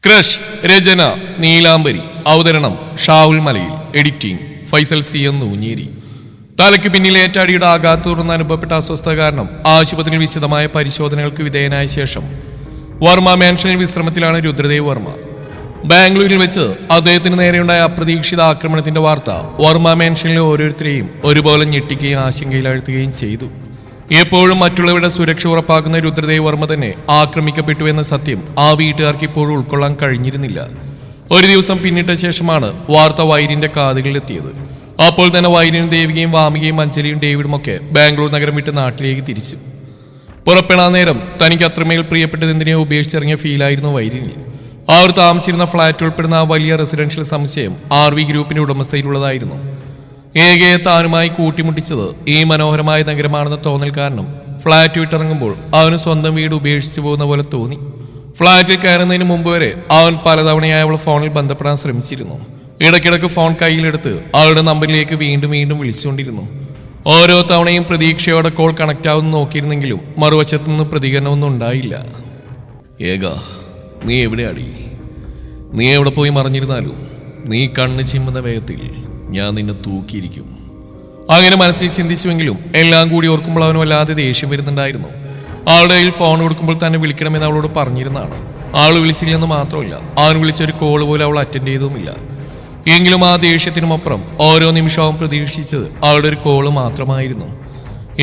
Crush രചന നീലാംബരി, അവതരണം ഷാവുൽ മലയിൽ, editing Faisal C എന്ന് ഊഞ്ഞേരി. തലയ്ക്ക് പിന്നിലെ ഏറ്റടിയുടെ ആഘാതത്തെ തുടർന്ന് അനുഭവപ്പെട്ട അസ്വസ്ഥത കാരണം ആശുപത്രിയിൽ വിശദമായ പരിശോധനകൾക്ക് വിധേയനായ ശേഷം വർമ്മ മാൻഷനിൽ വിശ്രമത്തിലാണ് രുദ്രദേവ് വർമ്മ. ബാംഗ്ലൂരിൽ വെച്ച് അദ്ദേഹത്തിന് നേരെയുണ്ടായ അപ്രതീക്ഷിത ആക്രമണത്തിന്റെ വാർത്ത വർമ്മ മാൻഷനിലെ ഓരോരുത്തരെയും ഒരുപോലെ ഞെട്ടിക്കുകയും ആശങ്കയിലാഴ്ത്തുകയും ചെയ്തു. എപ്പോഴും മറ്റുള്ളവരുടെ സുരക്ഷ ഉറപ്പാക്കുന്ന രുദ്രദേവ് വർമ്മ തന്നെ ആക്രമിക്കപ്പെട്ടു എന്ന സത്യം ആ വീട്ടുകാർക്ക് ഇപ്പോഴും ഉൾക്കൊള്ളാൻ കഴിഞ്ഞിരുന്നില്ല. ഒരു ദിവസം പിന്നിട്ട ശേഷമാണ് വാർത്ത വൈരിന്റെ കാതുകളിലെത്തിയത്. അപ്പോൾ തന്നെ വൈരിനും ദേവികയും വാമികയും അഞ്ജലിയും ഡേവിഡും ഒക്കെ ബാംഗ്ലൂർ നഗരം വിട്ട് നാട്ടിലേക്ക് തിരിച്ചു. പുറപ്പെടാൻ നേരം തനിക്ക് അത്രമേൽ പ്രിയപ്പെട്ടത് എന്തിനെയോ ഉപേക്ഷിച്ചിറങ്ങിയ ഫീലായിരുന്നു വൈരിനിൽ. അവർ താമസിച്ചിരുന്ന ഫ്ളാറ്റ് ഉൾപ്പെടുന്ന ആ വലിയ റെസിഡൻഷ്യൽ സമുച്ചയം RV ഗ്രൂപ്പിന്റെ ഉടമസ്ഥയിലുള്ളതായിരുന്നു. ഏകയെ താനുമായി കൂട്ടിമുട്ടിച്ചത് ഈ മനോഹരമായ നഗരമാണെന്ന തോന്നൽ കാരണം ഫ്ളാറ്റ് വിട്ടിറങ്ങുമ്പോൾ അവന് സ്വന്തം വീട് ഉപേക്ഷിച്ചു പോകുന്ന പോലെ തോന്നി. ഫ്ളാറ്റിൽ കയറുന്നതിന് മുമ്പ് വരെ അവൻ പലതവണയായി അവൾ ഫോണിൽ ബന്ധപ്പെടാൻ ശ്രമിച്ചിരുന്നു. ഇടയ്ക്കിടയ്ക്ക് ഫോൺ കയ്യിലെടുത്ത് അവളുടെ നമ്പറിലേക്ക് വീണ്ടും വീണ്ടും വിളിച്ചുകൊണ്ടിരുന്നു. ഓരോ തവണയും പ്രതീക്ഷയോടെ കോൾ കണക്ട് ആവുന്ന നോക്കിയിരുന്നെങ്കിലും മറുവശത്തു നിന്ന് പ്രതികരണമൊന്നും ഉണ്ടായില്ല. ഏക, നീ എവിടെയാടി? നീ എവിടെ പോയി മറിഞ്ഞിരുന്നാലും നീ കണ്ണ് ചിമ്മുന്ന വേഗത്തിൽ ഞാൻ നിന്നെ തൂക്കിയിരിക്കും. അങ്ങനെ മനസ്സിൽ ചിന്തിച്ചുവെങ്കിലും എല്ലാം കൂടി ഓർക്കുമ്പോൾ അവന് വല്ലാതെ ദേഷ്യം വരുന്നുണ്ടായിരുന്നു. അവളുടെ കയ്യിൽ ഫോൺ കൊടുക്കുമ്പോൾ തന്നെ വിളിക്കണമെന്ന് അവളോട് പറഞ്ഞിരുന്നതാണ്. ആൾ വിളിച്ചില്ലെന്ന് മാത്രമല്ല, അവൻ വിളിച്ചൊരു കോള് പോലും അവൾ അറ്റൻഡ് ചെയ്തുമില്ല. എങ്കിലും ആ ദേഷ്യത്തിനുമപ്പുറം ഓരോ നിമിഷവും പ്രതീക്ഷിച്ചത് അവളുടെ ഒരു കോള് മാത്രമായിരുന്നു.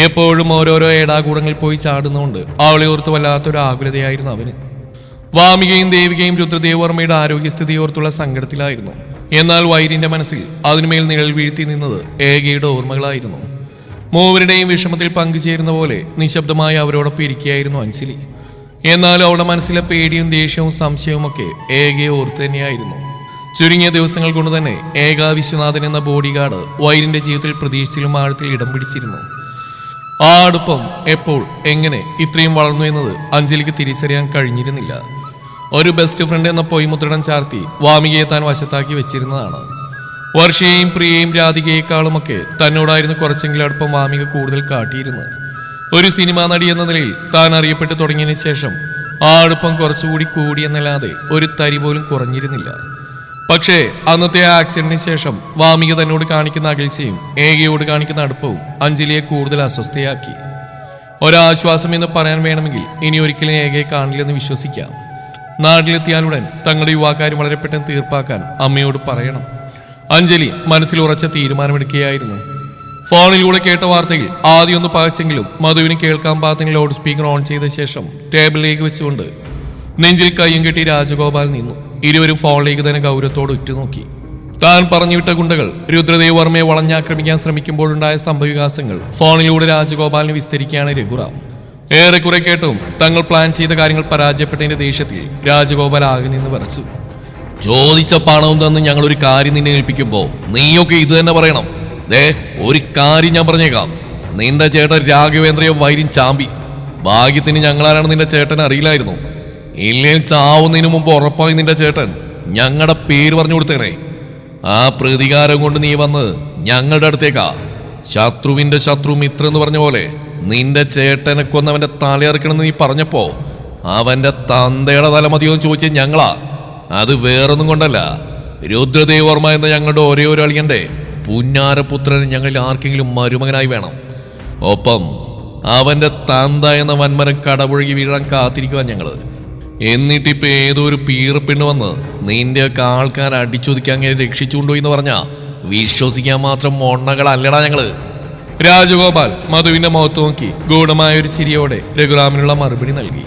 എപ്പോഴും ഓരോരോ ഏടാകൂടങ്ങളിൽ പോയി ചാടുന്നതുകൊണ്ട് അവളെ ഓർത്ത് വല്ലാത്തൊരു ആകുലതയായിരുന്നു അവന്. വാമികയും ദേവികയും രുദ്രദേവ് വർമ്മയുടെ ആരോഗ്യസ്ഥിതി ഓർത്തുള്ള സങ്കടത്തിലായിരുന്നു. എന്നാൽ വൈരിന്റെ മനസ്സിൽ അതിനുമേൽ നിഴൽ വീഴ്ത്തി നിന്നത് ഏകയുടെ ഓർമ്മകളായിരുന്നു. മൂവരുടെയും വിഷമത്തിൽ പങ്കുചേരുന്ന പോലെ നിശബ്ദമായി അവരോടൊപ്പം ഇരിക്കുകയായിരുന്നു അഞ്ജലി. എന്നാൽ അവളുടെ മനസ്സിലെ പേടിയും ദേഷ്യവും സംശയവും ഒക്കെ ഏകയെ ഓർത്ത് തന്നെയായിരുന്നു. ചുരുങ്ങിയ ദിവസങ്ങൾ കൊണ്ട് തന്നെ ഏക വിശ്വനാഥൻ എന്ന ബോഡി ഗാർഡ് വൈരിന്റെ ജീവിതത്തിൽ പ്രതീക്ഷിച്ചിലും ആഴത്തിൽ ഇടം പിടിച്ചിരുന്നു. ആ അടുപ്പം എപ്പോൾ എങ്ങനെ ഇത്രയും വളർന്നു എന്നത് അഞ്ജലിക്ക് തിരിച്ചറിയാൻ കഴിഞ്ഞിരുന്നില്ല. ഒരു ബെസ്റ്റ് ഫ്രണ്ട് എന്ന പൊയ്മുദ്രണം ചാർത്തി വാമികയെ താൻ വശത്താക്കി വെച്ചിരുന്നതാണ്. വർഷയെയും പ്രിയയും രാധികയെക്കാളുമൊക്കെ തന്നോടായിരുന്നു കുറച്ചെങ്കിലും അടുപ്പം വാമിക കൂടുതൽ കാട്ടിയിരുന്നു. ഒരു സിനിമാ നടി എന്ന നിലയിൽ താൻ അറിയപ്പെട്ടു തുടങ്ങിയതിനു ശേഷം ആ അടുപ്പം കുറച്ചുകൂടി കൂടിയെന്നല്ലാതെ ഒരു തരി പോലും കുറഞ്ഞിരുന്നില്ല. പക്ഷേ അന്നത്തെ ആ ആക്സിഡന്റിന് ശേഷം വാമിക തന്നോട് കാണിക്കുന്ന അകൽച്ചയും ഏകയോട് കാണിക്കുന്ന അടുപ്പവും അഞ്ജലിയെ കൂടുതൽ അസ്വസ്ഥയാക്കി. ഒരാശ്വാസം എന്ന് പറയാൻ വേണമെങ്കിൽ ഇനി ഒരിക്കലും ഏകയെ കാണില്ലെന്ന് വിശ്വസിക്കാം. നാട്ടിലെത്തിയാലുടൻ തങ്ങളുടെ യുവാക്കാരും വളരെ പെട്ടെന്ന് തീർപ്പാക്കാൻ അമ്മയോട് പറയണം. അഞ്ജലി മനസ്സിൽ ഉറച്ച തീരുമാനമെടുക്കുകയായിരുന്നു. ഫോണിലൂടെ കേട്ട വാർത്തയിൽ ആദ്യം ഒന്ന് പകച്ചെങ്കിലും മധുവിന് കേൾക്കാൻ പാകത്തിന് ലൗഡ് സ്പീക്കർ ഓൺ ചെയ്ത ശേഷം ടേബിളിലേക്ക് വെച്ചുകൊണ്ട് നെഞ്ചിൽ കയ്യും കെട്ടി രാജഗോപാൽ നിന്നു. ഇരുവരും ഫോണിലേക്ക് തന്നെ ഗൗരവത്തോട് ഉറ്റുനോക്കി. താൻ പറഞ്ഞുവിട്ട ഗുണ്ടകൾ രുദ്രദേവ് വർമ്മയെ വളഞ്ഞാക്രമിക്കാൻ ശ്രമിക്കുമ്പോഴുണ്ടായ സംഭവവികാസങ്ങൾ ഫോണിലൂടെ രാജഗോപാലിന് വിസ്തരിക്കുകയാണ് രഘുറാം. ഏറെക്കുറെ കേട്ടും തങ്ങൾ പ്ലാൻ ചെയ്ത കാര്യങ്ങൾ പരാജയപ്പെട്ടതിന്റെ ദേഷ്യത്തിൽ രാജഗോപാൽ ആകെ നിന്ന് വരച്ചു. ചോദിച്ച പണവും തന്ന് ഞങ്ങളൊരു കാര്യം നിന്നെ ഏൽപ്പിക്കുമ്പോ നീയൊക്കെ ഇത് തന്നെ പറയണം. ഒരു കാര്യം ഞാൻ പറഞ്ഞേക്കാം, നിന്റെ ചേട്ടൻ രാഘവേന്ദ്രയോ വൈരിൻ ചാമ്പി. ഭാഗ്യത്തിന് ഞങ്ങളാരാണ് നിന്റെ ചേട്ടൻ അറിയില്ലായിരുന്നു. ഇല്ലെങ്കിൽ ചാവുന്നതിന് മുമ്പ് ഉറപ്പായി നിന്റെ ചേട്ടൻ ഞങ്ങളുടെ പേര് പറഞ്ഞു കൊടുത്തേനെ. ആ പ്രതികാരം കൊണ്ട് നീ വന്ന് ഞങ്ങളുടെ അടുത്തേക്കാ. ശത്രുവിന്റെ ശത്രു മിത്ര എന്ന് പറഞ്ഞ പോലെ നിന്റെ ചേട്ടനെ കൊന്നവന്റെ തലയിറക്കണമെന്ന് നീ പറഞ്ഞപ്പോ അവന്റെ തന്തയുടെ തല മതിയോന്ന് ചോദിച്ചത് ഞങ്ങളാ. അത് വേറൊന്നും കൊണ്ടല്ല, രുദ്രദേവ് വർമ്മ എന്ന ഞങ്ങളുടെ ഒരേ ഒരു അളിയന്റെ പുന്നാരപുത്രന് ഞങ്ങളിൽ ആർക്കെങ്കിലും മരുമകനായി വേണം. ഒപ്പം അവന്റെ തന്ത എന്ന വൻമരം കടപുഴകി വീഴാൻ കാത്തിരിക്കുവാൻ ഞങ്ങള്. എന്നിട്ടിപ്പോ ഏതോ ഒരു പീറപ്പെണ്ണ് വന്ന് നിന്റെയൊക്കെ ആൾക്കാർ അടിച്ചൊതുക്കി അങ്ങനെ രക്ഷിച്ചുകൊണ്ടു എന്ന് പറഞ്ഞാ വിശ്വസിക്കാൻ മാത്രം മൊണ്ണകളല്ലടാ ഞങ്ങള്. രാജഗോപാൽ മധുവിന്റെ മുഖത്ത് നോക്കി ഗൂഢമായ ഒരു ചിരിയോടെ രഘുറാമിനുള്ള മറുപടി നൽകി.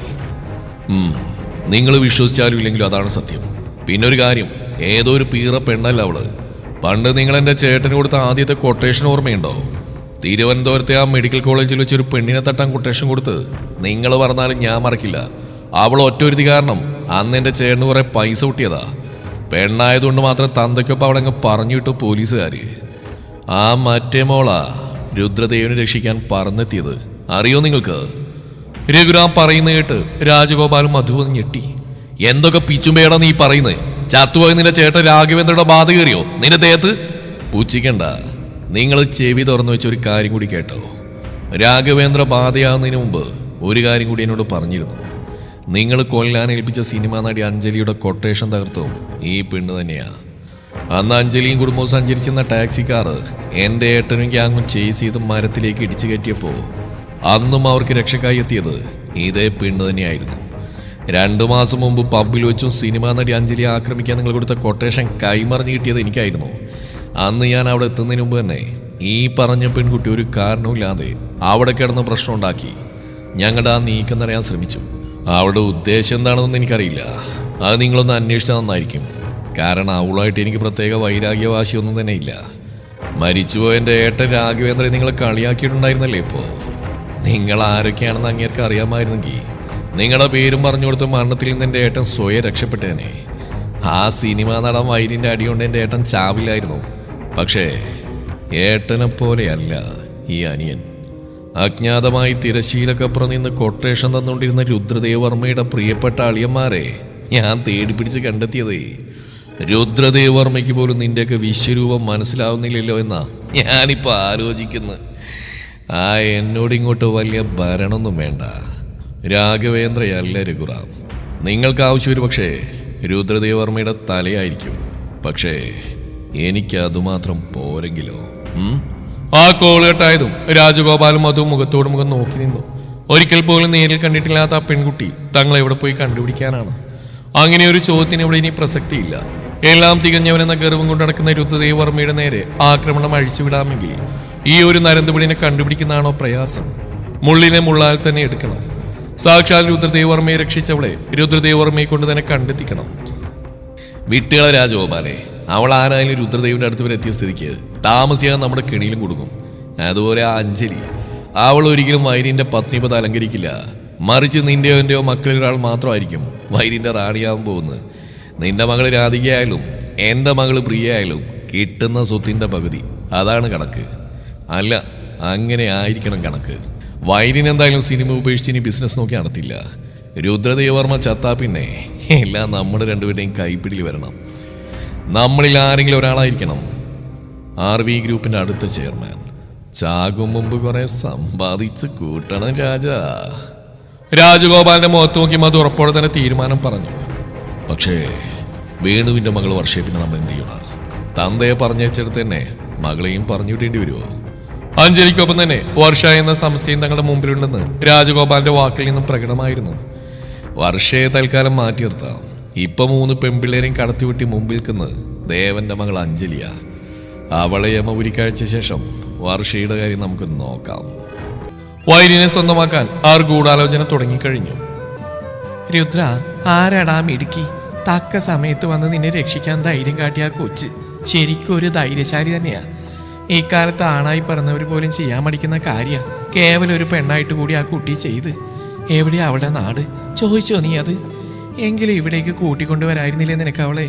നിങ്ങൾ വിശ്വസിച്ചാലും ഇല്ലെങ്കിലും അതാണ് സത്യം. പിന്നെ ഒരു കാര്യം, ഏതോ ഒരു പീറ പെണ്ണല്ല അവള്. പണ്ട് നിങ്ങൾ എൻ്റെ ചേട്ടന് കൊടുത്ത ആദ്യത്തെ കൊട്ടേഷൻ ഓർമ്മയുണ്ടോ? തിരുവനന്തപുരത്തെ ആ മെഡിക്കൽ കോളേജിൽ വെച്ചൊരു പെണ്ണിനെ തട്ടാൻ കൊട്ടേഷൻ കൊടുത്ത് നിങ്ങൾ പറഞ്ഞാലും ഞാൻ മറക്കില്ല. അവൾ ഒറ്റൊരുതി കാരണം അന്ന് എൻ്റെ ചേട്ടന് കുറെ പൈസ കിട്ടിയതാ. പെണ്ണായതുകൊണ്ട് മാത്രം തന്തയ്ക്കൊപ്പം അവളങ്ങ് പറഞ്ഞു വിട്ടു പോലീസുകാര്. ആ മറ്റേ മോളാ രുദ്രദേവിനെ രക്ഷിക്കാൻ പറന്നെത്തിയത്. അറിയോ നിങ്ങൾക്ക്? രഘുറാം പറയുന്ന കേട്ട് രാജഗോപാലും മധുവും ഞെട്ടി. എന്തൊക്കെ പിച്ചുമ്പേടാ നീ പറയുന്നത്? ചത്തുപോയി നിന്റെ ചേട്ടൻ രാഘവേന്ദ്രയുടെ ബാധ കയറിയോ നിന്റെ ദേഹത്ത്? പൂച്ചിക്കണ്ട, നിങ്ങൾ ചെവി തുറന്നു വെച്ച ഒരു കാര്യം കൂടി കേട്ടോ. രാഘവേന്ദ്ര ബാധയാകുന്നതിന് മുമ്പ് ഒരു കാര്യം കൂടി എന്നോട് പറഞ്ഞിരുന്നു. നിങ്ങൾ കൊല്ലാൻ ഏൽപ്പിച്ച സിനിമാ നടി അഞ്ജലിയുടെ കൊട്ടേഷൻ തകർത്തും ഈ പെണ്ണ് തന്നെയാ. അന്ന് അഞ്ജലിയും കുടുംബവും സഞ്ചരിച്ചിരുന്ന ടാക്സി കാറ് എൻ്റെ ഏട്ടനും ഗ്യാങ്ങും ചേസ് ചെയ്ത് മരത്തിലേക്ക് ഇടിച്ചു കയറ്റിയപ്പോൾ അന്നും അവർക്ക് രക്ഷക്കായി എത്തിയത് ഇതേ പെണ്ണ് തന്നെയായിരുന്നു. 2 മാസം മുമ്പ് പബ്ബിൽ വെച്ചും സിനിമാ നടി അഞ്ജലിയെ ആക്രമിക്കാൻ നിങ്ങൾ കൊടുത്ത കൊട്ടേഷൻ കൈമറിഞ്ഞ് കിട്ടിയത് എനിക്കായിരുന്നു. അന്ന് ഞാൻ അവിടെ എത്തുന്നതിന് മുമ്പ് തന്നെ ഈ പറഞ്ഞ പെൺകുട്ടി ഒരു കാരണവുമില്ലാതെ അവിടെ കിടന്ന് പ്രശ്നം ഉണ്ടാക്കി. ഞങ്ങളുടെ ആ നീക്കം തടയാൻ ശ്രമിച്ചു. അവളുടെ ഉദ്ദേശം എന്താണെന്ന് എനിക്കറിയില്ല. അത് നിങ്ങളൊന്ന് അന്വേഷിച്ചാൽ നന്നായിരിക്കും. കാരണം അവളുമായിട്ട് എനിക്ക് പ്രത്യേക വൈരാഗ്യവാശിയൊന്നും തന്നെ ഇല്ല. മരിച്ചുപോയ എൻ്റെ ഏട്ടൻ രാഘവേന്ദ്രൻ നിങ്ങളെ കളിയാക്കിയിട്ടുണ്ടായിരുന്നല്ലേ. ഇപ്പോൾ നിങ്ങൾ ആരൊക്കെയാണെന്ന് അങ്ങേർക്ക് അറിയാമായിരുന്നെങ്കിൽ നിങ്ങളുടെ പേരും പറഞ്ഞു കൊടുത്ത മരണത്തിൽ നിന്ന് എൻ്റെ ഏട്ടൻ സ്വയം രക്ഷപ്പെട്ടേനെ. ആ സിനിമാ നടൻ വൈരിൻ്റെ അടികൊണ്ട് എൻ്റെ ഏട്ടൻ ചാവില്ലായിരുന്നു. പക്ഷേ ഏട്ടനെ പോലെയല്ല ഈ അനിയൻ. അജ്ഞാതമായി തിരശ്ശീലക്കപ്പുറം നിന്ന് കൊട്ടേഷൻ തന്നുകൊണ്ടിരുന്ന രുദ്രദേവർമ്മയുടെ പ്രിയപ്പെട്ട അളിയന്മാരെ ഞാൻ തേടിപ്പിടിച്ച് കണ്ടെത്തിയത്. രുദ്രദേവർമ്മയ്ക്ക് പോലും നിന്റെയൊക്കെ വിശ്വരൂപം മനസ്സിലാവുന്നില്ലല്ലോ എന്നാ ഞാനിപ്പോൾ ആലോചിക്കുന്നത്. ആ എന്നോട് ഇങ്ങോട്ട് വലിയ ഭരണമൊന്നും വേണ്ട. രാഘവേന്ദ്രയല്ല രഘുറാം. നിങ്ങൾക്ക് ആവശ്യം ഒരു പക്ഷേ രുദ്രദേവർമ്മയുടെ തലയായിരിക്കും. പക്ഷേ എനിക്ക് അതുമാത്രം പോരെങ്കിലോ. ആ കോൾ കെട്ടായതും രാജഗോപാലും അതും മുഖത്തോട് മുഖം നോക്കി നിന്നു. ഒരിക്കൽ പോലും നേരിൽ കണ്ടിട്ടില്ലാത്ത ആ പെൺകുട്ടി തങ്ങൾ എവിടെ പോയി കണ്ടുപിടിക്കാനാണ്? അങ്ങനെ ഒരു ചോദ്യത്തിന് ഇവിടെ ഇനി പ്രസക്തിയില്ല. എല്ലാം തികഞ്ഞവനെന്ന ഗർവം കൊണ്ട് നടക്കുന്ന രുദ്രദേവർമ്മയുടെ നേരെ ആക്രമണം അഴിച്ചുവിടാമെങ്കിൽ ഈ ഒരു നരന്തുപിടിനെ കണ്ടുപിടിക്കുന്നതാണോ പ്രയാസം? മുള്ളിനെ മുള്ളാൽ തന്നെ എടുക്കണം. സാക്ഷാൽ രുദ്രദേവർമ്മയെ രക്ഷിച്ചവളെ രുദ്രദേവർമ്മയെ കൊണ്ട് തന്നെ കണ്ടെത്തിക്കണം. വിട്ടുകള രാജഗോപാലെ, അവൾ ആരായാലും രുദ്രദേവിന്റെ അടുത്ത് വരെ എത്തിയ സ്ഥിതിക്ക് താമസിയാൻ നമ്മുടെ കെണിയിലും കൊടുക്കും. അതുപോലെ ആ അഞ്ജലി, അവൾ ഒരിക്കലും വൈരിന്റെ പത്നിപത അലങ്കരിക്കില്ല. മറിച്ച് നിന്റെയോ എന്റെയോ മക്കളിൽ ഒരാൾ മാത്രമായിരിക്കും വൈരിന്റെ റാണിയാവാൻ പോകുന്നത്. നിന്റെ മകള് രാധികയായാലും എൻ്റെ മകള് പ്രിയയായാലും കിട്ടുന്ന സ്വത്തിന്റെ പകുതി. അതാണ് കണക്ക്. അല്ല, അങ്ങനെ ആയിരിക്കണം കണക്ക്. വൈരിനെന്തായാലും സിനിമ ഉപേക്ഷിച്ച് ഇനി ബിസിനസ് നോക്കി നടത്തില്ല. രുദ്രദേവർമ്മ ചത്താ പിന്നെ എല്ലാം നമ്മുടെ രണ്ടുപേരുടെയും കൈപ്പിടിയിൽ വരണം. നമ്മളിൽ ആരെങ്കിലും ഒരാളായിരിക്കണം RV ഗ്രൂപ്പിന്റെ അടുത്ത ചെയർമാൻ. ചാകും മുമ്പ് കുറെ സമ്പാദിച്ച് കൂട്ടണം രാജാ. രാജഗോപാലിന്റെ മുഖത്ത് നോക്കി അത് ഉറപ്പോടെ തന്നെ തീരുമാനം പറഞ്ഞു. പക്ഷേ വേണുവിന്റെ മകൾ വർഷയെ പിന്നെ നമ്മൾ എന്ത് ചെയ്യണം? തന്തയെ പറഞ്ഞയച്ചെടുത്ത് തന്നെ മകളെയും പറഞ്ഞു വിടേണ്ടി വരുമോ? അഞ്ജലിക്കൊപ്പം തന്നെ വർഷ എന്ന സംശയം തങ്ങളുടെ മുമ്പിലുണ്ടെന്ന് രാജഗോപാലിന്റെ വാക്കിൽ നിന്നും പ്രകടമായിരുന്നു. വർഷയെ തൽക്കാലം മാറ്റി നിർത്താം. ഇപ്പൊ 3 പെൺപിള്ളേരെയും കടത്തിവിട്ടി മുമ്പിൽ നിൽക്കുന്നത് ദേവന്റെ മകൾ അഞ്ജലിയ. അവളെ യമപുരിക്കഴിച്ച ശേഷം വർഷയുടെ കാര്യം നമുക്ക് നോക്കാം. വൈരിനെ സ്വന്തമാക്കാൻ ആർ ഗൂഢാലോചന തുടങ്ങിക്കഴിഞ്ഞു. രുദ്ര, ആരാടാ മിടുക്കി? തക്ക സമയത്ത് വന്ന് നിന്നെ രക്ഷിക്കാൻ ധൈര്യം കാട്ടിയ ആ കൊച്ച് ശരിക്കും ഒരു ധൈര്യശാലി തന്നെയാ. ഇക്കാലത്ത് ആണായി പറഞ്ഞവർ പോലും ചെയ്യാൻ മടിക്കുന്ന കാര്യ കേവലം ഒരു പെണ്ണായിട്ട് കൂടി ആ കുട്ടി ചെയ്ത്. എവിടെയാ അവളുടെ നാട്? ചോദിച്ചോ നീ അത്? എങ്കിലും ഇവിടേക്ക് കൂട്ടിക്കൊണ്ടുവരായിരുന്നില്ലേ നിനക്ക് അവളെ?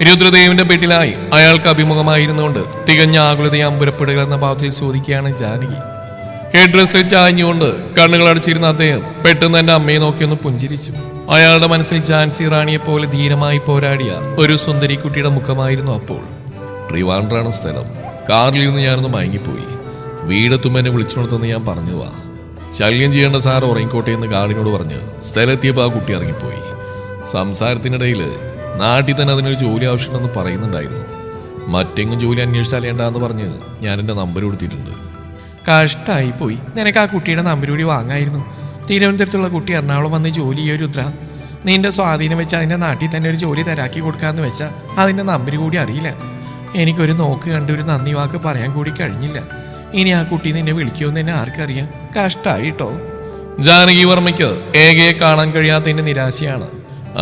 രുദ്രദേവിന്റെ പെട്ടിലായി അയാൾക്ക് അഭിമുഖമായിരുന്നുകൊണ്ട് തികഞ്ഞ ആകുലതയെ അമ്പുരപ്പെടുക എന്ന ഭാവത്തിൽ ചോദിക്കുകയാണ് ജാനകി. ഹെഡ് ഡ്രസ്സിൽ ചാഞ്ഞുകൊണ്ട് കണ്ണുകൾ അടച്ചിരുന്ന അദ്ദേഹം പെട്ടെന്ന് എന്റെ അമ്മയെ നോക്കിയൊന്ന് പുഞ്ചിരിച്ചു. അയാളുടെ മനസ്സിൽ ഝാൻസി റാണിയെ പോലെ ധീരമായി പോരാടിയ ഒരു സുന്ദരി കുട്ടിയുടെ മുഖമായിരുന്നു അപ്പോൾ. ട്രിവാൻഡ്രാണ് സ്ഥലം. കാറിലിരുന്ന് ഞാനൊന്ന് മയങ്ങിപ്പോയി. വീടെത്തുമ്പോൾ എന്നെ വിളിച്ചുകൊടുത്തെന്ന് ഞാൻ പറഞ്ഞു. ശല്യം ചെയ്യേണ്ട സാർ ഉറങ്ങിക്കോട്ടെ എന്ന് ഗാർഡിനോട് പറഞ്ഞ് സ്ഥലത്തിയപ്പോൾ ആ കുട്ടി ഇറങ്ങിപ്പോയി. സംസാരത്തിനിടയിൽ നാട്ടിൽ തന്നെ അതിനൊരു ജോലി ആവശ്യമുണ്ടെന്ന് പറയുന്നുണ്ടായിരുന്നു. മറ്റെങ്ങും ജോലി അന്വേഷിച്ചറിയേണ്ടെന്ന് പറഞ്ഞ് ഞാൻ എൻ്റെ നമ്പർ കൊടുത്തിട്ടുണ്ട്. കഷ്ടായി പോയി. നിനക്ക് ആ കുട്ടിയുടെ നമ്പർ കൂടി വാങ്ങായിരുന്നു. തിരുവനന്തപുരത്തുള്ള കുട്ടി എറണാകുളം വന്ന് ജോലി ചെയ്യോ രുദ്ര? നിന്റെ സ്വാധീനം വെച്ച് അതിൻ്റെ നാട്ടിൽ തന്നെ ഒരു ജോലി തരാക്കി കൊടുക്കാന്ന് വെച്ചാൽ അതിൻ്റെ നമ്പർ കൂടി അറിയില്ല. എനിക്കൊരു നോക്ക് കണ്ട് ഒരു നന്ദി വാക്ക് പറയാൻ കൂടി കഴിഞ്ഞില്ല. ഇനി ആ കുട്ടി നിന്നെ വിളിക്കുമെന്ന് തന്നെ ആർക്കറിയാം. കഷ്ടായിട്ടോ. ജാനകി വർമ്മയ്ക്ക് ഏകയെ കാണാൻ കഴിയാത്തതിന്റെ നിരാശയാണ്.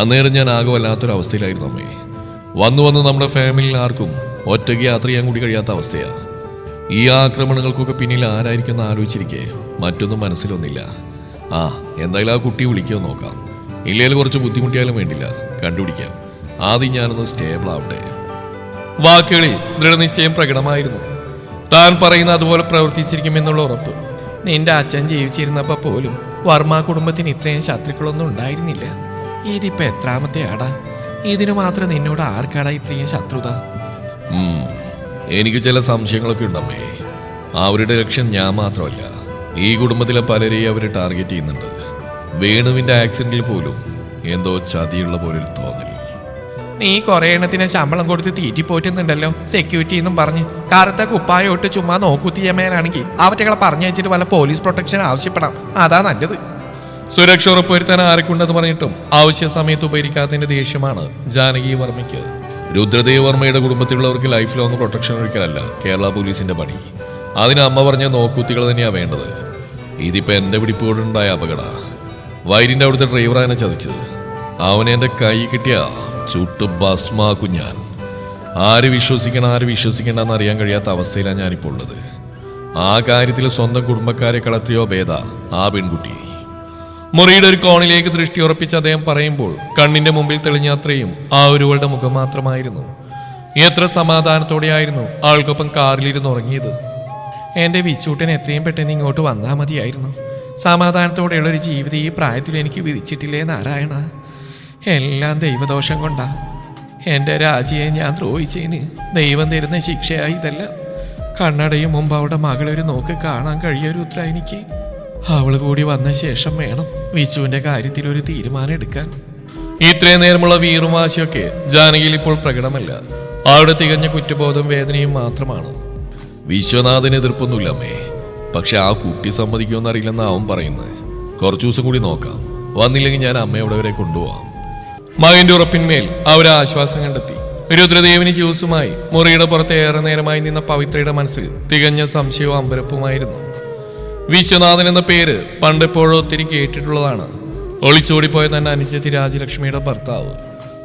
അന്നേരം ഞാൻ ആകെ വല്ലാത്തൊരവസ്ഥയിലായിരുന്നു അമ്മേ. വന്നു നമ്മുടെ ഫാമിലിയിൽ ആർക്കും ഒറ്റയ്ക്ക് യാത്ര ചെയ്യാൻ കൂടി കഴിയാത്ത അവസ്ഥയാണ്. ഈ ആക്രമണങ്ങൾക്കൊക്കെ പിന്നിൽ ആരായിരിക്കും എന്ന് ആലോചിച്ചിരിക്കെ മറ്റൊന്നും മനസ്സിലൊന്നില്ല. എന്തായാലും ആ കുട്ടിയെ വിളിക്കുമെന്ന് നോക്കാം. ഇല്ലെങ്കിൽ കുറച്ച് ബുദ്ധിമുട്ടിയാലും വേണ്ടില്ല, കണ്ടുപിടിക്കാം. ആദ്യം ഞാനൊന്ന് സ്റ്റേബിൾ ആവട്ടെ. വാക്കുകളിൽ ദൃഢനിശ്ചയം പ്രകടമായിരുന്നു. താൻ പറയുന്ന അതുപോലെ പ്രവർത്തിച്ചിരിക്കുമെന്നുള്ള ഉറപ്പ്. നിന്റെ അച്ഛൻ ജീവിച്ചിരുന്നപ്പോ പോലും വർമ്മ കുടുംബത്തിന് ഇത്രയും ശത്രുക്കളൊന്നും ഉണ്ടായിരുന്നില്ല. ഇതിപ്പോ എത്രാമത്തെ ആടാ? ഇതിനു മാത്രം നിന്നോട് ആർക്കാടാ ഇത്രയും ശത്രുത? എനിക്ക് ചില സംശയങ്ങളൊക്കെ ഉണ്ടമ്മേ. അവരുടെ ലക്ഷ്യം ഞാൻ മാത്രമല്ല, ഈ കുടുംബത്തിലെ പലരെയും അവർ ടാർഗറ്റ് ചെയ്യുന്നുണ്ട്. വേണുവിന്റെ ആക്സിഡന്റിൽ പോലും എന്തോ ചതിയുള്ള പോലൊരു തോന്നൽ. നീ കുറെ എണ്ണത്തിന് ശമ്പളം കൊടുത്ത് തീറ്റി പോറ്റുന്നുണ്ടല്ലോ സെക്യൂരിറ്റി എന്നും പറഞ്ഞ്. കറുത്ത കുപ്പായ ഇട്ട് ചുമ്മാ നോക്കുത്തിയമ്മേനാണെങ്കിൽ അവറ്റകളെ പറഞ്ഞു വെച്ചിട്ട് വല്ല പോലീസ് പ്രൊട്ടക്ഷൻ ആവശ്യപ്പെടാം. അതാ നല്ലത്. സുരക്ഷ ഉറപ്പുവരുത്താൻ ആരെക്കുണ്ടെന്ന് പറഞ്ഞിട്ടും ആവശ്യ സമയത്ത് ഉപകരിക്കാത്തതിന്റെ ദേഷ്യമാണ് ജാനകി വർമ്മയ്ക്ക്. രുദ്രദേവ് വർമ്മയുടെ കുടുംബത്തിലുള്ളവർക്ക് ലൈഫ് ലോങ് പ്രൊട്ടക്ഷൻ ഒഴിക്കലല്ല കേരള പോലീസിന്റെ പണി. അതിന് അമ്മ പറഞ്ഞ നോക്കുത്തികൾ തന്നെയാ വേണ്ടത്. ഇതിപ്പോ എന്റെ പിടിപ്പോടുണ്ടായ അപകട. വൈരിന്റെ അവിടുത്തെ ഡ്രൈവറാനെ ചതിച്ചത്. അവനെ എന്റെ കൈ കിട്ടിയ ചുട്ട് ഭസ്മാക്കും ഞാൻ. ആര് വിശ്വസിക്കണം ആര് വിശ്വസിക്കണ്ടെന്ന് അറിയാൻ കഴിയാത്ത അവസ്ഥയിലാണ് ഞാനിപ്പോൾ ഉള്ളത്. ആ കാര്യത്തിൽ സ്വന്തം കുടുംബക്കാരെ കളത്തിയോ ഭേദ ആ പെൺകുട്ടി. മുറിയുടെ ഒരു കോണിലേക്ക് ദൃഷ്ടി ഉറപ്പിച്ച് അദ്ദേഹം പറയുമ്പോൾ കണ്ണിന്റെ മുമ്പിൽ തെളിഞ്ഞ അത്രയും ആ ഒരുവളുടെ മുഖം മാത്രമായിരുന്നു. എത്ര സമാധാനത്തോടെയായിരുന്നു ആൾക്കൊപ്പം കാറിലിരുന്ന് ഉറങ്ങിയത്. എൻ്റെ വിച്ചൂട്ടൻ എത്രയും പെട്ടെന്ന് ഇങ്ങോട്ട് വന്നാൽ മതിയായിരുന്നു. സമാധാനത്തോടെയുള്ളൊരു ജീവിതം ഈ പ്രായത്തിൽ എനിക്ക് വിധിച്ചിട്ടില്ലേ നാരായണ. എല്ലാം ദൈവദോഷം കൊണ്ടാ. എൻ്റെ രാജിയെ ഞാൻ ദ്രോഹിച്ചതിന് ദൈവം തരുന്ന ശിക്ഷയായി ഇതല്ല. കണ്ണടയും മുമ്പ് അവളുടെ മകളൊരു നോക്ക് കാണാൻ കഴിയൊരു ഉത്തര എനിക്ക്. അവള് കൂടി വന്ന ശേഷം വേണം വിച്ചുവിന്റെ കാര്യത്തിൽ ഒരു തീരുമാനം എടുക്കാൻ. ഇത്രയും നേരമുള്ള വീറും വാശിയൊക്കെ ജാനകിയിൽ ഇപ്പോൾ പ്രകടമല്ല. അവളുടെ തികഞ്ഞ കുറ്റബോധം വേദനയും മാത്രമാണ്. വിശ്വനാഥന് എതിർപ്പൊന്നുമില്ല അമ്മേ. പക്ഷെ ആ കുട്ടി സമ്മതിക്കുമെന്ന് അറിയില്ലെന്ന് അവൻ പറയുന്നത്. കുറച്ചു ദിവസം കൂടി നോക്കാം. വന്നില്ലെങ്കിൽ ഞാൻ അമ്മയോടെ വരെ കൊണ്ടുപോവാം. മകന്റെ ഉറപ്പിന്മേൽ അവർ ആശ്വാസം കണ്ടെത്തി. രുദ്രദേവിന് ജ്യൂസുമായി മുറിയുടെ പുറത്ത് ഏറെ നേരമായി നിന്ന പവിത്രയുടെ മനസ്സിൽ തികഞ്ഞ സംശയവും അമ്പരപ്പുമായിരുന്നു. വിശ്വനാഥൻ എന്ന പേര് പണ്ടെപ്പോഴോ ഒത്തിരി കേട്ടിട്ടുള്ളതാണ്. ഒളിച്ചോടിപ്പോയ തന്നെ അനുജത്തി രാജലക്ഷ്മിയുടെ ഭർത്താവ്.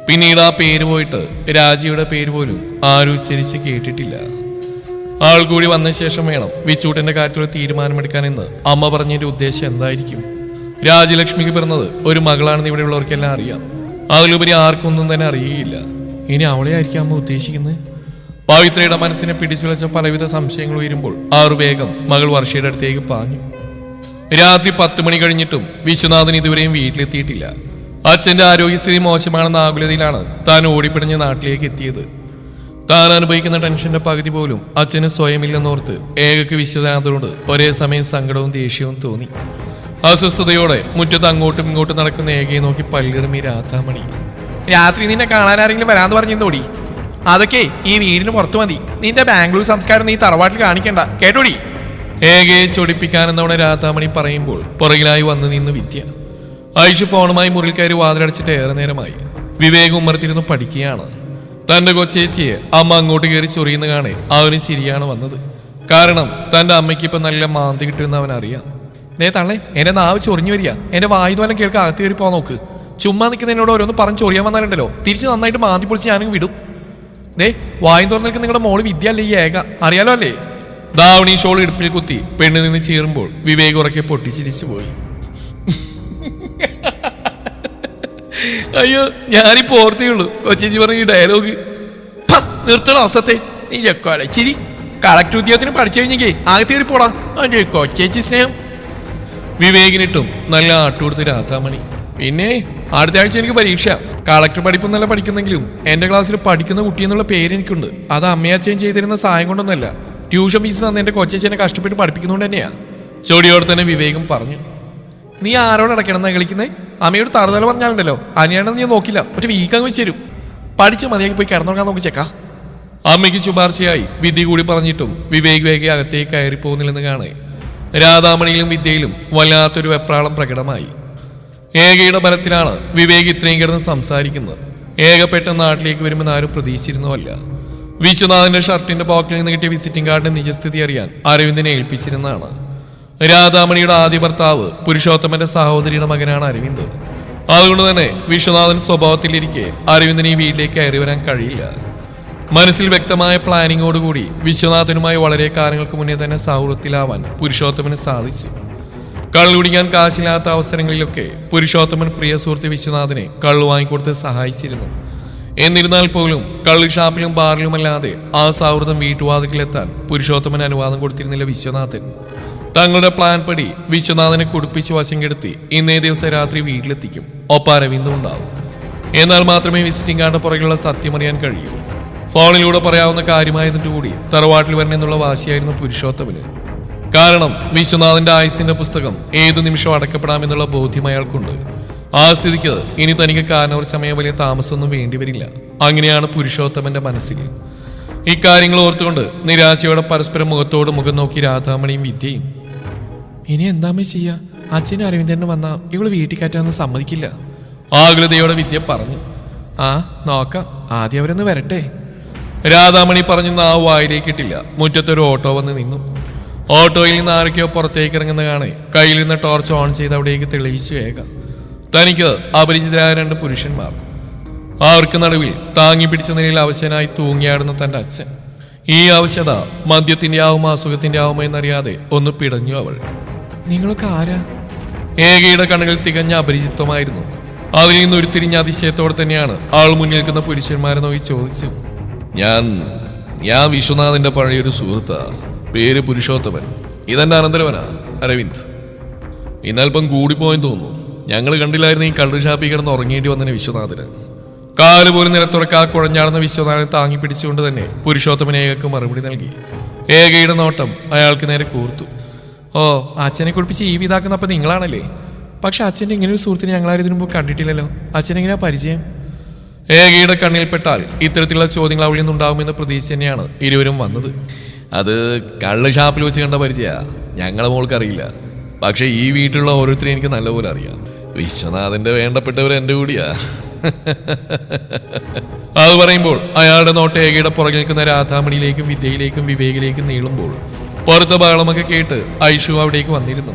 പിന്നീട് ആ പേര് പോയിട്ട് രാജിയുടെ പേര് പോലും ആരും ഉച്ചരിച്ച് കേട്ടിട്ടില്ല. ആൾ കൂടി വന്ന ശേഷം വേണം വിച്ചൂട്ടന്റെ കാര്യത്തിൽ തീരുമാനമെടുക്കാനെന്ന് അമ്മ പറഞ്ഞതിന്റെ ഉദ്ദേശം എന്തായിരിക്കും? രാജലക്ഷ്മിക്ക് പിറന്നത് ഒരു മകളാണെന്ന് ഇവിടെയുള്ളവർക്കെല്ലാം അറിയാം. അതിലുപരി ആർക്കൊന്നും തന്നെ അറിയുകയില്ല. ഇനി അവളെ ആയിരിക്കും അമ്മ ഉദ്ദേശിക്കുന്നത്. പവിത്രയുടെ മനസ്സിനെ പിടിച്ചുലച്ച പലവിധ സംശയങ്ങൾ ഉയരുമ്പോൾ ആറു വേഗം മകൾ വർഷയുടെ അടുത്തേക്ക് പാഞ്ഞു. രാത്രി 10 മണി കഴിഞ്ഞിട്ടും വിശ്വനാഥൻ ഇതുവരെയും വീട്ടിലെത്തിയിട്ടില്ല. അച്ഛന്റെ ആരോഗ്യസ്ഥിതി മോശമാണെന്ന ആകുലതയിലാണ് താൻ ഓടിപ്പിടഞ്ഞ് നാട്ടിലേക്ക് എത്തിയത്. താൻ അനുഭവിക്കുന്ന ടെൻഷന്റെ പകുതി പോലും അച്ഛന് സ്വയമില്ലെന്നോർത്ത് ഏകയ്ക്ക് വിശ്വനാഥനോട് ഒരേ സമയം സങ്കടവും ദേഷ്യവും തോന്നി. അസ്വസ്ഥതയോടെ മുറ്റത്ത് അങ്ങോട്ടും ഇങ്ങോട്ടും നടക്കുന്ന ഏകയെ നോക്കി പല്ലിറുമി രാധാമണി. രാത്രി നിന്നെ കാണാൻ ആരെങ്കിലും വരാന്ന് പറഞ്ഞോടി? അതൊക്കെ ഈ വീടിന് പുറത്തു മതി. നിന്റെ ബാംഗ്ലൂർ സംസ്കാരം നീ തറവാട്ടിൽ കാണിക്കണ്ട കേട്ടോടി. ഏകയെ ചൊടിപ്പിക്കാനെന്നവണ രാധാമണി പറയുമ്പോൾ പുറകിലായി വന്നു നിന്ന് വിദ്യ. ഐഷു ഫോണുമായി മുറിൽ കയറി വാതിലടച്ചിട്ട് ഏറെ നേരമായി. വിവേക് ഉമ്മറത്തിരുന്ന് പഠിക്കുകയാണ്. തന്റെ കൊച്ചേച്ചിയെ അമ്മ അങ്ങോട്ട് കയറി ചൊറിയുന്ന കാണെ അവന് ശരിയാണ് വന്നത്. കാരണം തന്റെ അമ്മയ്ക്ക് ഇപ്പൊ നല്ല മാന്തി കിട്ടുമെന്ന് അവൻ അറിയാം. ദേ തള്ളേ, എന്റെ നാവ് ചൊറിഞ്ഞു വരിക. എന്റെ വായുദ്വാലം കേൾക്കാൻ അകത്ത് കയറി പോകാൻ നോക്ക്. ചുമ്മാ നിൽക്കുന്നതിനോട് ഓരോന്ന് പറഞ്ഞ് ചൊറിയാൻ വന്നാലുണ്ടല്ലോ തിരിച്ച് നന്നായിട്ട് മാന്തി പൊളിച്ച് ഞാനും വിടും. ദേ വായും തുറന്നു നിൽക്കുന്ന നിങ്ങളുടെ മോള് വിദ്യ അല്ലേ ഈ ഏക, അറിയാലോ അല്ലേ? ദാവണി ഷോൾ ഇടുപ്പിൽ കുത്തി പെണ്ണ് നിന്ന് ചീറുമ്പോൾ വിവേക് ഉറക്കെ പൊട്ടിച്ചിരിച്ചു പോയി. അയ്യോ, ഞാനിപ്പോ ഓർത്തേയുള്ളൂ കൊച്ചേച്ചി പറഞ്ഞ ഈ ഡയലോഗ്. നിർത്തണ അവസ്ഥത്തെ നീ കൊലച്ചിരി. കളക്ടർ ഉദ്യോഗത്തിന് പഠിച്ചു കഴിഞ്ഞെങ്കിൽ ആകത്ത് കയറി പോടാ. അതിന്റെ കൊച്ചേച്ചി സ്നേഹം. വിവേകിനിട്ടും നല്ല ആട്ടുകൊടുത്ത് രാധാമണി. പിന്നെ അടുത്ത ആഴ്ച എനിക്ക് പരീക്ഷ. കളക്ടർ പഠിപ്പൊന്നല്ല പഠിക്കുന്നെങ്കിലും എന്റെ ക്ലാസ്സിൽ പഠിക്കുന്ന കുട്ടി എന്നുള്ള പേര് എനിക്കുണ്ട്. അത് അമ്മയച്ഛൻ ചെയ്തിരുന്ന സഹായം കൊണ്ടൊന്നല്ല. ട്യൂഷൻ ഫീസ് തന്നെ എന്റെ കൊച്ചേച്ചനെ കഷ്ടപ്പെട്ട് പഠിപ്പിക്കുന്നതുകൊണ്ട് തന്നെയാ. ചോടിയോടെ തന്നെ വിവേകം പറഞ്ഞു. നീ ആരോട് അടയ്ക്കണം കളിക്കുന്നത്? അമ്മയോട് തറുതല പറഞ്ഞാലുണ്ടല്ലോ അനിയാണെന്ന് ഞാൻ നോക്കില്ല. ഒറ്റ വീക്കങ്ങ് വെച്ച് തരും. പഠിച്ച് മതിയാക്കി പോയി കിടന്നുറങ്ങാൻ നോക്കി ചെക്കാ. അമ്മയ്ക്ക് ശുപാർശയായി വിദ്യ കൂടി പറഞ്ഞിട്ടും വിവേക് വേഗ അകത്തേക്ക് കയറി പോകുന്നില്ലെന്ന് കാണേ രാധാമണിയിലും വിദ്യയിലും വല്ലാത്തൊരു വെപ്രാളം പ്രകടമായി. ഏകയുടെ ബലത്തിലാണ് വിവേക് ഇത്രയും കിടന്ന് സംസാരിക്കുന്നത്. ഏക പെട്ടെന്ന് നാട്ടിലേക്ക് വരുമെന്ന് ആരും പ്രതീക്ഷിച്ചിരുന്നുവല്ല. വിശ്വനാഥന്റെ ഷർട്ടിന്റെ പോക്കറ്റിൽ നിന്ന് കിട്ടിയ വിസിറ്റിംഗ് കാർഡിന്റെ നിജസ്ഥിതി അറിയാൻ അരവിന്ദിനെ ഏൽപ്പിച്ചിരുന്നതാണ്. രാധാമണിയുടെ ആദ്യ ഭർത്താവ് പുരുഷോത്തമന്റെ സഹോദരിയുടെ മകനാണ് അരവിന്ദ്. അതുകൊണ്ട് തന്നെ വിശ്വനാഥൻ സ്വഭാവത്തിലിരിക്കെ അരവിന്ദിന് ഈ വീട്ടിലേക്ക് കയറി വരാൻ കഴിയില്ല. മനസ്സിൽ വ്യക്തമായ പ്ലാനിങ്ങോടുകൂടി വിശ്വനാഥനുമായി വളരെ കാലങ്ങൾക്ക് മുന്നേ തന്നെ സൗഹൃദത്തിലാവാൻ പുരുഷോത്തമന് സാധിച്ചു. കള്ളു കുടിക്കാൻ കാശില്ലാത്ത അവസരങ്ങളിലൊക്കെ പുരുഷോത്തമൻ പ്രിയ സുഹൃത്ത് വിശ്വനാഥനെ കള്ളു വാങ്ങിക്കൊടുത്ത് സഹായിച്ചിരുന്നു. എന്നിരുന്നാൽ പോലും കള്ളു ഷാപ്പിലും ബാറിലുമല്ലാതെ ആ സൗഹൃദം വീട്ടുവാതിക്കലെത്താൻ പുരുഷോത്തമൻ അനുവാദം കൊടുത്തിരുന്നില്ല വിശ്വനാഥൻ. തങ്ങളുടെ പ്ലാൻ പടി വിശ്വനാഥനെ കുടിപ്പിച്ച് വശം കെടുത്തി ഇന്നേ ദിവസം രാത്രി വീട്ടിലെത്തിക്കും. ഒപ്പം അരവിന്ദും ഉണ്ടാവും. എന്നാൽ മാത്രമേ വിസിറ്റിംഗ് കാർഡിന്റെ പുറകെയുള്ള സത്യമറിയാൻ കഴിയൂ. ഫോണിലൂടെ പറയാവുന്ന കാര്യമായതിന്റെ കൂടി തറവാട്ടിൽ വരണമെന്നുള്ള വാശിയായിരുന്നു പുരുഷോത്തമന്. കാരണം വിശ്വനാഥന്റെ ആയുസിന്റെ പുസ്തകം ഏതു നിമിഷം അടക്കപ്പെടാമെന്നുള്ള ബോധ്യം അയാൾക്കുണ്ട്. ആ സ്ഥിതിക്ക് ഇനി തനിക്ക് കാരണവർച്ചമയ വലിയ താമസമൊന്നും വേണ്ടിവരില്ല. അങ്ങനെയാണ് പുരുഷോത്തമന്റെ മനസ്സിൽ. ഇക്കാര്യങ്ങൾ ഓർത്തുകൊണ്ട് നിരാശയോടെ പരസ്പരം മുഖത്തോട് മുഖം നോക്കി രാധാമണിയും വിദ്യയും. ഇനി എന്താമേ ചെയ്യാ? അച്ഛനും അരവിന്ദനും വന്നാ ഇവള് വീട്ടിൽ കയറ്റാനൊന്നും സമ്മതിക്കില്ല. ആകുലതയോടെ വിദ്യ പറഞ്ഞു. ആ നോക്കാം, ആദ്യം അവരൊന്ന് വരട്ടെ. രാധാമണി പറഞ്ഞു ആ വായിലേക്കിട്ടില്ല. മുറ്റത്തൊരു ഓട്ടോ വന്ന് നിന്നു. ഓട്ടോയിൽ നിന്ന് ആരൊക്കെയോ പുറത്തേക്ക് ഇറങ്ങുന്ന കാണെ കയ്യിൽ നിന്ന് ടോർച്ച് ഓൺ ചെയ്ത് അവിടേക്ക് തെളിയിച്ചു വേഗം. തനിക്ക് അപരിചിതരായ 2 പുരുഷന്മാർ. അവർക്ക് നടുവിൽ താങ്ങി പിടിച്ച നിലയിൽ അവശനായി തൂങ്ങിയാടുന്ന തന്റെ അച്ഛൻ. ഈ അവശത മദ്യത്തിന്റെ ആവുമോ അസുഖത്തിന്റെ ആവുമോ എന്നറിയാതെ ഒന്ന് പിടഞ്ഞു അവൾ. നിങ്ങളൊക്കെ ആരാ? ഏകയുടെ കണ്ണുകൾ തികഞ്ഞ അപരിചിത്വമായിരുന്നു. അതിൽ നിന്ന് ഉരുത്തിരിഞ്ഞ അതിശയത്തോടെ തന്നെയാണ് ആൾ മുന്നിൽ നിൽക്കുന്ന പുരുഷന്മാരെ നോക്കി ചോദിച്ചു. ഞാൻ വിശ്വനാഥന്റെ പഴയൊരു സുഹൃത്താ. പേര് പുരുഷോത്തമൻ. ഇതെന്റെ അനന്തരവനാ അരവിന്ദ്. ഇന്നൽപ്പം കൂടിപ്പോയെന്ന് തോന്നുന്നു. ഞങ്ങൾ കണ്ടില്ലായിരുന്നു ഈ കള്ളു ഷാപ്പിൽ കിടന്ന് ഉറങ്ങേണ്ടി വന്നതിന് വിശ്വനാഥന്. കാല് പോലും നിലത്തുറക്കാ കുഴഞ്ഞാടുന്ന വിശ്വനാഥനെ താങ്ങി പിടിച്ചുകൊണ്ട് തന്നെ പുരുഷോത്തമൻ ഏകക്ക് മറുപടി നൽകി. ഏകയുടെ നോട്ടം അയാൾക്ക് നേരെ കൂർത്തു. ഓ, അച്ഛനെ കുളിപ്പിച്ച് ഈ വിധാക്കുന്നപ്പോ നിങ്ങളാണല്ലേ? പക്ഷെ അച്ഛൻ്റെ ഇങ്ങനെ ഒരു സുഹൃത്തിനെ ഞങ്ങളാരും ഇതിനു മുമ്പ് കണ്ടിട്ടില്ലല്ലോ. അച്ഛനെങ്ങനെയാ പരിചയം? ഏകയുടെ കണ്ണിൽപ്പെട്ടാൽ ഇത്തരത്തിലുള്ള ചോദ്യങ്ങൾ അവളിൽ നിന്നുണ്ടാകുമെന്ന പ്രതീക്ഷ തന്നെയാണ് ഇരുവരും വന്നത്. അത് കള്ള് ഷാപ്പിൽ വെച്ച് കണ്ട പരിചയ. ഞങ്ങളെ മോൾക്കറിയില്ല. പക്ഷെ ഈ വീട്ടിലുള്ള ഓരോരുത്തരെയും എനിക്ക് നല്ലപോലെ അറിയാം. വിശ്വനാഥന്റെ വേണ്ടപ്പെട്ടവർ എന്റെ കൂടിയാ. അത് പറയുമ്പോൾ അയാളുടെ നോട്ട് ഏകയുടെ പുറകിൽ നിൽക്കുന്ന രാധാമണിയിലേക്കും വിദ്യയിലേക്കും വിവേകിലേക്കും നീളുമ്പോൾ പുറത്തെ ബഹളമൊക്കെ കേട്ട് ഐഷു അവിടേക്ക് വന്നിരുന്നു.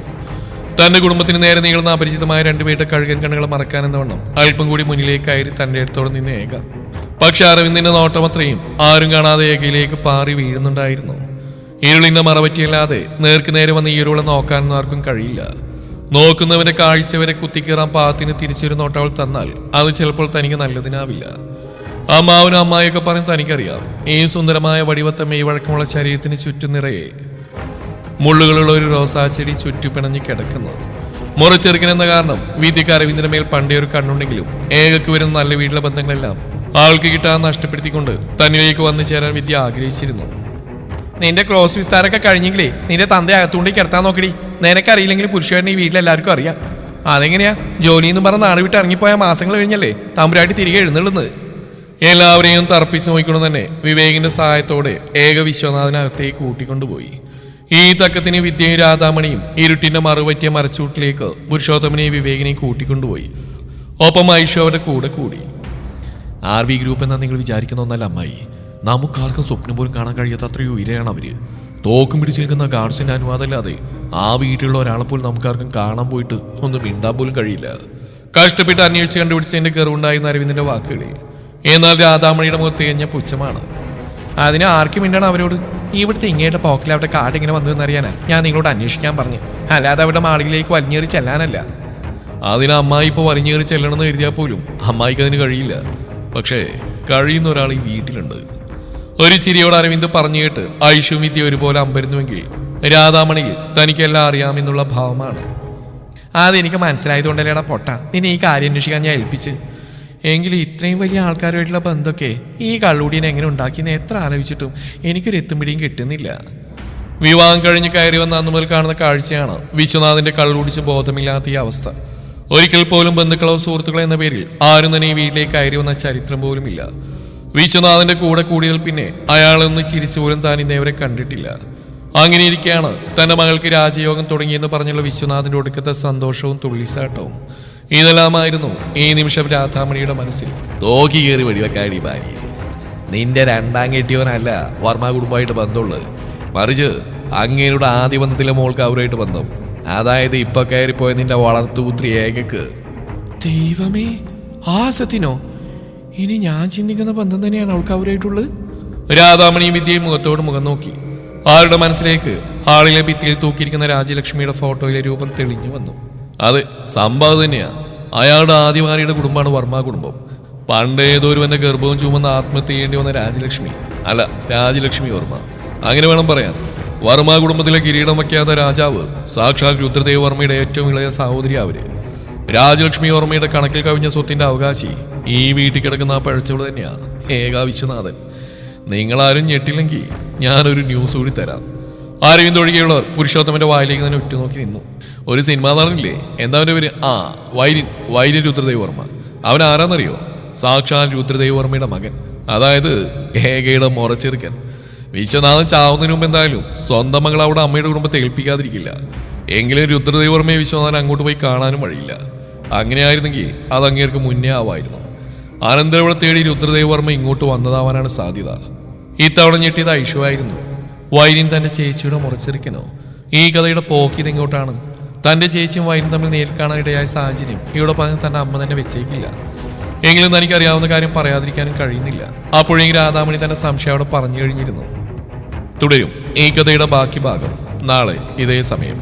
തന്റെ കുടുംബത്തിന് നേരെ നീളുന്ന അപരിചിതമായ 2 പേരുടെ കഴുകൻ കണ്ണുകളെ മറക്കാനെന്ന വണ്ണം അല്പം കൂടി മുന്നിലേക്ക് കയറി തന്റെ അടുത്തോടെ നിന്ന് ഏക. പക്ഷെ അരവിന്ദിന്റെ നോട്ടം അത്രയും ആരും കാണാതെ ഏകയിലേക്ക് പാറി വീഴുന്നുണ്ടായിരുന്നു. ഇരുളിന്റെ മറപറ്റിയല്ലാതെ നേർക്ക് നേരെ വന്ന് ഈരുളെ നോക്കാനൊന്നും ആർക്കും കഴിയില്ല. നോക്കുന്നവന്റെ കാഴ്ച വരെ കുത്തിക്കീറാൻ പാത്തിന് തിരിച്ചൊരു നോട്ടം അവൾ തന്നാൽ അത് ചിലപ്പോൾ തനിക്ക് നല്ലതിനാവില്ല. അമ്മാവനും അമ്മായിയൊക്കെ പറഞ്ഞ് തനിക്കറിയാം. ഈ സുന്ദരമായ വടിവത്ത മെയ് വഴക്കമുള്ള ശരീരത്തിന് ചുറ്റും നിറയെ മുള്ളുകളുള്ള ഒരു റോസാ ചെടി ചുറ്റുപിണഞ്ഞ് കിടക്കുന്നു. മുറച്ചെറുക്കനെന്ന കാരണം വിദ്യക്ക് അരവിന്ദന്റെ മേൽ പണ്ടേ ഒരു കണ്ണുണ്ടെങ്കിലും ഏകക്ക് വരുന്ന നല്ല വീട്ടിലെ ബന്ധങ്ങളെല്ലാം ആൾക്ക് കിട്ടാൻ നഷ്ടപ്പെടുത്തിക്കൊണ്ട് തന്നിലേക്ക് വന്നു ചേരാൻ വിദ്യ ആഗ്രഹിച്ചിരുന്നു. നിന്റെ ക്രോസ് വിസ്താരമൊക്കെ കഴിഞ്ഞെങ്കിലേ നിന്റെ തന്ത അകത്തുകൊണ്ടേക്ക് കിടത്താൻ നോക്കടി. നിനക്കറിയില്ലെങ്കിൽ പുരുഷനെ ഈ വീട്ടിലെല്ലാവർക്കും അറിയാം. അതെങ്ങനെയാ? ജോലിന്ന് പറഞ്ഞ നാട് വിട്ട് ഇറങ്ങിപ്പോയ മാസങ്ങൾ കഴിഞ്ഞല്ലേ തമ്പുരാട്ടി തിരികെ എഴുന്നള്ളുന്നത്. എല്ലാവരെയും തർപ്പിച്ച് നോക്കണം തന്നെ വിവേകിന്റെ സഹായത്തോടെ ഏക വിശ്വനാഥനകത്തേക്ക് കൂട്ടിക്കൊണ്ടുപോയി. ഈ തക്കത്തിന് വിദ്യയും രാധാമണിയും ഇരുട്ടിന്റെ മറുപറ്റിയ മരച്ചൂട്ടിലേക്ക് പുരുഷോത്തമനെയും വിവേകിനെയും കൂട്ടിക്കൊണ്ടുപോയി. ഒപ്പം ഐഷു അവരുടെ കൂടെ കൂടി. RV ഗ്രൂപ്പ് എന്നാ നിങ്ങൾ വിചാരിക്കുന്ന ഒന്നല്ല അമ്മായി. നമുക്കാർക്കും സ്വപ്നം പോലും കാണാൻ കഴിയാത്ത അത്രയോ ഉയരെയാണ് അവര്. തോക്കും പിടിച്ചു നിൽക്കുന്ന ഗാർഡ്സിന്റെ അനുവാദമില്ലാതെ ആ വീട്ടിലുള്ള ഒരാളെ പോലും നമുക്കാർക്കും കാണാൻ പോയിട്ട് ഒന്നും മിണ്ടാൻ പോലും കഴിയില്ല. കഷ്ടപ്പെട്ട് അന്വേഷിച്ച് കണ്ടുപിടിച്ചതിന്റെ കയറുണ്ടായിരുന്ന അരവിന്ദന്റെ വാക്കുകളിൽ എന്നാൽ രാധാമണിയുടെ മുഖത്ത് കഴിഞ്ഞ പുച്ഛമാണ്. അതിന് ആർക്കും മിണ്ടാണ് അവരോട്. ഇവിടുത്തെ ഇങ്ങയുടെ പോക്കിൽ അവരുടെ കാർഡ് എങ്ങനെ വന്നതെന്നറിയാനാ ഞാൻ നിങ്ങളോട് അന്വേഷിക്കാൻ പറഞ്ഞു. അല്ലാതെ അവരുടെ മാളിലേക്ക് വലിഞ്ഞേറി ചെല്ലാനല്ല. അതിന് അമ്മായി ഇപ്പോൾ വലിഞ്ഞേറി ചെല്ലണമെന്ന് കരുതിയാൽ പോലും അമ്മായിക്ക് അതിന് കഴിയില്ല. പക്ഷേ കഴിയുന്ന ഒരാൾ ഈ വീട്ടിലുണ്ട്. ഒരു ചിരിയോട് അരവിന്ദ് പറഞ്ഞു കേട്ട് ഐഷു വിദ്യ ഒരുപോലെ അമ്പരുന്നുവെങ്കിൽ രാധാമണിയിൽ തനിക്കെല്ലാം അറിയാമെന്നുള്ള ഭാവമാണ്. അതെനിക്ക് മനസ്സിലായതുകൊണ്ടല്ലേടാ പൊട്ട നിന്നെ ഈ കാര്യം അന്വേഷിക്കാൻ ഞാൻ ഏൽപ്പിച്ച്. എങ്കിലും ഇത്രയും വലിയ ആൾക്കാരുമായിട്ടുള്ള ബന്ധമൊക്കെ ഈ കള്ളൂടീനെ എങ്ങനെ ഉണ്ടാക്കിയെന്ന് എത്ര ആലോചിച്ചിട്ടും എനിക്കൊരു എത്തും പിടിയും കിട്ടുന്നില്ല. വിവാഹം കഴിഞ്ഞ് കയറി വന്ന അന്ന് മുതൽ കാണുന്ന കാഴ്ചയാണ് വിശ്വനാഥന്റെ കള്ളുടിച്ച് ബോധമില്ലാത്ത ഈ അവസ്ഥ. ഒരിക്കൽ പോലും ബന്ധുക്കളോ സുഹൃത്തുക്കളോ എന്ന പേരിൽ ആരും തന്നെ ഈ വീട്ടിലേക്ക് കയറി വന്ന ചരിത്രം പോലും ഇല്ല. വിശ്വനാഥന്റെ കൂടെ കൂടിയതിൽ പിന്നെ അയാളൊന്ന് ചിരിച്ചു പോലും താൻ ഇന്നേവരെ കണ്ടിട്ടില്ല. അങ്ങനെ ഇരിക്കെയാണ് തന്റെ മകൾക്ക് രാജയോഗം തുടങ്ങിയെന്ന് പറഞ്ഞുള്ള വിശ്വനാഥന്റെ ഒടുക്കത്തെ സന്തോഷവും തുള്ളിസാട്ടവും. ഇതെല്ലാമായിരുന്നു ഈ നിമിഷം രാധാമണിയുടെ മനസ്സിൽ. തോക്കി കയറി വെടിവെക്കാടി ഭാര്യ. നിന്റെ 2ാം കെട്ടിയവനല്ല വർമ്മ കുടുംബമായിട്ട് ബന്ധമുള്ളത്. മറിച്ച് അങ്ങേരുടെ ആദ്യ ബന്ധത്തിലെ മോൾക്ക് അവരുമായിട്ട് ബന്ധം. അതായത് ഇപ്പൊ കയറിപ്പോയ നിന്റെ വളർത്തുപുത്രി ഏകക്ക്. ദൈവമേ, ആ സത്യനോ? ഇനി ഞാൻ ചിന്തിക്കുന്ന ബന്ധം തന്നെയാണ് അവൾക്ക് അവരായിട്ടുള്ളത്. രാധാമണിയും വിദ്യയും മുഖത്തോട് മുഖം നോക്കി. ആരുടെ മനസ്സിലേക്ക് ഹാളിലെ ഭിത്തിയിൽ തൂക്കിയിരിക്കുന്ന രാജലക്ഷ്മിയുടെ ഫോട്ടോയിലെ രൂപം തെളിഞ്ഞു വന്നു. അത് സംഭവം തന്നെയാ. അയാളുടെ ആദ്യഭാര്യയുടെ കുടുംബമാണ് വർമ്മ കുടുംബം. പണ്ടേതൊരുവന്റെ ഗർഭവും ചുമന്ന് ആത്മഹത്യ ചെയ്യേണ്ടി വന്ന രാജലക്ഷ്മി വർമ്മ. അങ്ങനെ വേണം പറയാൻ. വർമ്മ കുടുംബത്തിലെ കിരീടം വയ്ക്കാത്ത രാജാവ് സാക്ഷാൽ രുദ്രദേവ് വർമ്മയുടെ ഏറ്റവും ഇളയ സഹോദരി അവര്. രാജലക്ഷ്മി വർമ്മയുടെ കണക്കിൽ കവിഞ്ഞ സ്വത്തിന്റെ അവകാശി ഈ വീട്ടിൽ കിടക്കുന്ന ആ പഴച്ചവള് തന്നെയാ ഏക വിശ്വനാഥൻ. നിങ്ങളാരും ഞെട്ടില്ലെങ്കിൽ ഞാനൊരു ന്യൂസ് കൂടി തരാം. അരവിന്ദ് ഒഴികെയുള്ളവർ പുരുഷോത്തമന്റെ വായിലേക്ക് തന്നെ ഉറ്റുനോക്കി നിന്നു. ഒരു സിനിമാ നടനില്ലേ, എന്താ അവന്റെ പേര്? വൈര്യൻ രുദ്രദേവർമ്മ. അവൻ ആരാന്നറിയോ? സാക്ഷാൽ രുദ്രദേവർമ്മയുടെ മകൻ, അതായത് ഏകയുടെ മുറച്ചെറുക്കൻ. വിശ്വനാഥൻ ചാവുന്നതിന് മുമ്പ് എന്തായാലും സ്വന്തം മകൾ അവിടെ അമ്മയുടെ കുടുംബത്തെ ഏൽപ്പിക്കാതിരിക്കില്ല. എങ്കിലും രുദ്രദേവർമ്മയെ വിശ്വനാഥൻ അങ്ങോട്ട് പോയി കാണാനും വഴിയില്ല. അങ്ങനെയായിരുന്നെങ്കിൽ അത് അങ്ങേർക്ക് മുന്നേ ആവായിരുന്നു. അനന്തരവളെ തേടി രുദ്രദേവർമ്മ ഇങ്ങോട്ട് വന്നതാവാനാണ് സാധ്യത. ഇത്തവണ ഞെട്ടിയത് ഐഷുവായിരുന്നു. വൈര്യൻ തന്റെ ചേച്ചിയുടെ മുറച്ചെറുക്കനോ? ഈ കഥയുടെ പോക്കിത് എങ്ങോട്ടാണ്? തന്റെ ചേച്ചിയും വൈര്യൻ തമ്മിൽ നേരിൽ കാണാനിടയായ സാഹചര്യം ഇവിടെ പറഞ്ഞ് തന്റെ അമ്മ തന്നെ വെച്ചേക്കില്ല. എങ്കിലും തനിക്കറിയാവുന്ന കാര്യം പറയാതിരിക്കാനും കഴിയുന്നില്ല. അപ്പോഴെങ്കിലും രാധാമണി തന്റെ സംശയം അവിടെ പറഞ്ഞു കഴിഞ്ഞിരുന്നു. തുടരും ഈ കഥയുടെ ബാക്കി ഭാഗം നാളെ ഇതേ സമയം.